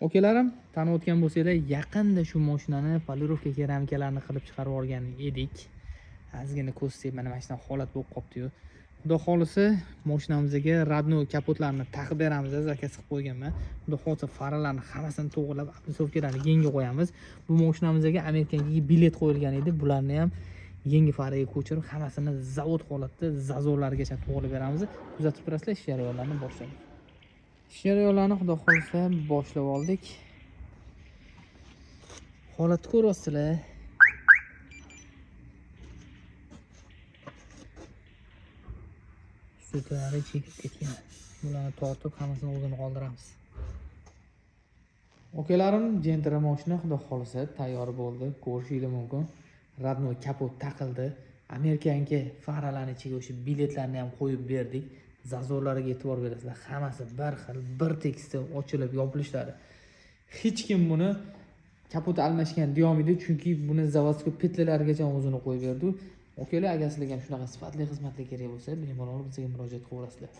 Okalarim, tanib o'tgan bo'lsanglar, yaqinda shu mashinani polirovka keramikalarni qilib chiqarib olgan edik. Ozgina ko'z tegib mana shunday holat bo'lib qopti-yu. Xudo xolisa, mashinamizga radno kapotlarni taqib beramiz, zakaz qilib qo'yganman. Xudo xolisa, faralarni hammasini to'g'rilab, aplisovkalarni yangi qo'yamiz. Bu mashinamizga Amerikaga bilet qo'yilgan edi. Bularni ham yangi faraga ko'chirib, hammasini zavod holatda zazorlargacha to'g'rilab beramiz. Kuzatib turasizlar, ish jarayonlarini boshladik. Ish jarayonlarini xudo xolisa boshlab oldik. Holatni ko'ryapsizlar. Sutlari chekib ketgan. Bularni tortib, hammasini o'zini qoldiramiz. Okalarim, Gentra mashina xudo xolisa tayyor bo'ldi. Ko'rishingiz mumkin. Radno kapot taqildi. Amerikaniki faralarning ichiga o'sha biletlarni ham qo'yib berdik. Zazorlariga e'tibor berasizlar. Hammasi bir xil, bir tekisda ochilib, yopilishlari. Hech kim buni kapot almashgan deyolmaydi, chunki buni zavodskiy petlalarigacha o'zini qo'yib berdi. Okalar, agar sizlarga ham shunaqa sifatli xizmatlar kerak bo'lsa, bemalol bizga murojaat qilaverasizlar.